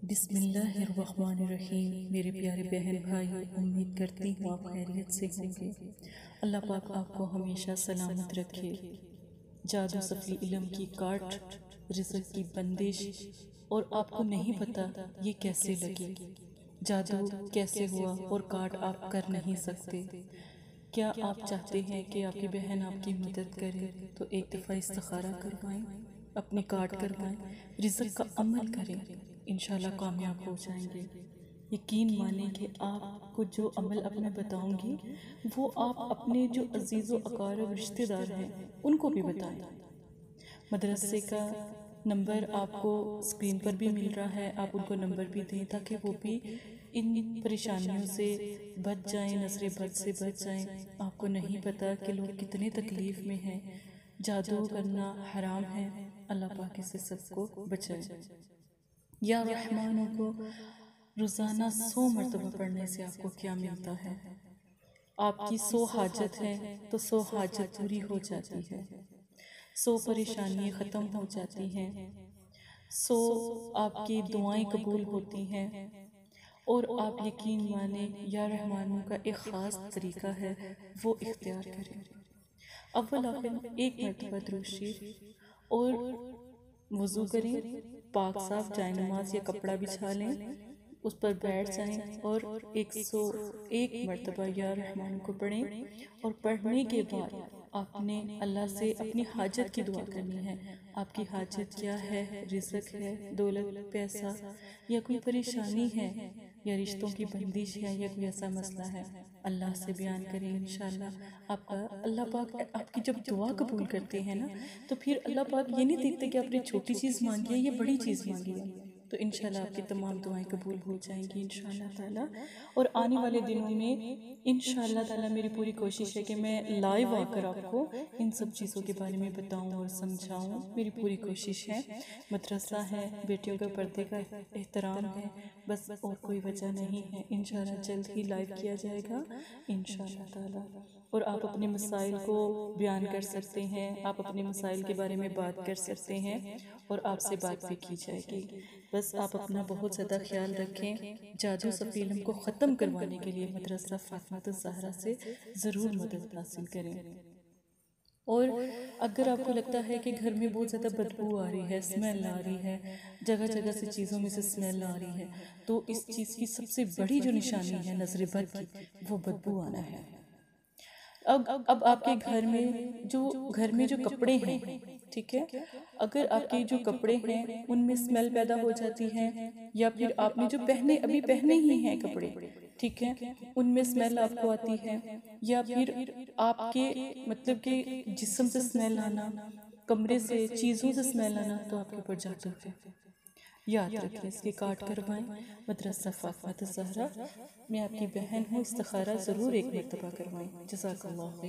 بسم اللہ الرحمن الرحیم۔ میرے پیارے بہن بھائیو، امید کرتی ہوں آپ خیریت سے ہوں گے۔ اللہ پاک آپ کو ہمیشہ سلامت رکھے۔ جادو سفلی علم کی کاٹ، رزق کی بندش، اور آپ کو نہیں پتا یہ کیسے لگی، جادو کیسے ہوا اور کاٹ آپ کر نہیں سکتے۔ کیا آپ چاہتے ہیں کہ آپ کی بہن آپ کی مدد کرے تو ایک دفعہ استخارہ کروائیں، اپنی کاٹ کروائیں، رزق کا عمل کریں، انشاءاللہ کامیاب ہو جائیں گے۔ یقین مانیں کہ آپ کو جو عمل اپنا بتاؤں گی وہ آپ اپنے جو عزیز و اقارب رشتہ دار ہیں ان کو بھی بتائیں۔ مدرسے کا نمبر آپ کو اسکرین پر بھی مل رہا ہے، آپ ان کو نمبر بھی دیں تاکہ وہ بھی ان پریشانیوں سے بچ جائیں، نظر بد سے بچ جائیں۔ آپ کو نہیں پتا کہ لوگ کتنے تکلیف میں ہیں، جادو کرنا حرام ہے، اللہ پاک سے سب کو بچائے۔ یا رحمانوں کو روزانہ 100 مرتبہ پڑھنے سے آپ کو کیا ملتا ہے؟ آپ کی 100 حاجت ہے تو 100 حاجت پوری ہو جاتی ہے، 100 پریشانیاں ختم ہو جاتی ہیں، 100 آپ کی دعائیں قبول ہوتی ہیں۔ اور آپ یقین مانیں یا رحمانوں کا ایک خاص طریقہ ہے، وہ اختیار کریں۔ اول آخر ایک مرتبہ درود شریف اور وضو کریں، پاک صاف جائے نماز یا کپڑا بچھا لیں، اس پر بیٹھ جائیں اور 101 مرتبہ یا رحمان کو پڑھیں۔ اور پڑھنے کے بعد آپ نے اللہ سے اپنی حاجت کی دعا کرنی ہے۔ آپ کی حاجت کیا ہے؟ رزق ہے، دولت، پیسہ، یا کوئی پریشانی ہے، یا رشتوں کی بندش ہے، یا کوئی ایسا مسئلہ ہے، اللہ سے بیان کریں۔ انشاءاللہ اللہ پاک آپ کی جب دعا قبول کرتے ہیں نا تو پھر اللہ پاک یہ نہیں دیکھتے کہ آپ نے چھوٹی چیز مانگی ہے یا بڑی چیز مانگی ہے، تو انشاءاللہ آپ کی تمام دعائیں قبول ہو جائیں گی انشاءاللہ تعالی۔ اور آنے والے دنوں میں انشاءاللہ تعالی میری پوری کوشش ہے کہ میں لائیو آ کر آپ کو ان سب چیزوں کے بارے میں بتاؤں اور سمجھاؤں، میری پوری کوشش ہے۔ مدرسہ ہے، بیٹیوں کے پردے کا احترام ہے، بس اور کوئی وجہ نہیں ہے۔ انشاءاللہ جلد ہی لائیو کیا جائے گا انشاءاللہ تعالی۔ اور آپ اپنے مسائل کو بیان کر سکتے ہیں، آپ اپنے مسائل کے بارے میں بات کر سکتے ہیں، اور آپ سے بات بھی کی جائے گی۔ بس آپ اپنا بہت زیادہ خیال رکھیں۔ جادو سفلی علم کو ختم کروانے کے لیے مدرسہ فاطمہ الزہرا سے ضرور مدد حاصل کریں۔ اور اگر آپ کو لگتا ہے کہ گھر میں بہت زیادہ بدبو آ رہی ہے، اسمیل آ رہی ہے، جگہ جگہ سے چیزوں میں سے اسمیل آ رہی ہے، تو اس چیز کی سب سے بڑی جو نشانی ہے نظر بد کی، وہ بدبو آنا ہے۔ اب آپ کے گھر میں جو کپڑے ہیں، ٹھیک ہے، اگر آپ کے جو کپڑے ہیں ان میں اسمیل پیدا ہو جاتی ہے، یا پھر آپ نے جو ابھی پہنے ہی ہیں کپڑے، ٹھیک ہے، ان میں اسمیل آپ کو آتی ہے، یا پھر آپ کے مطلب کہ جسم سے اسمیل آنا، کمرے سے، چیزوں سے اسمیل آنا، تو آپ کے اوپر جادو ہے۔ یاد رکھیں، اس کی کاٹ کروائیں۔ مدرسہ فاطمہ الزہرا، میں آپ کی بہن ہوں، استخارہ ضرور ایک مرتبہ کروائیں۔ جزاک اللہ خیر۔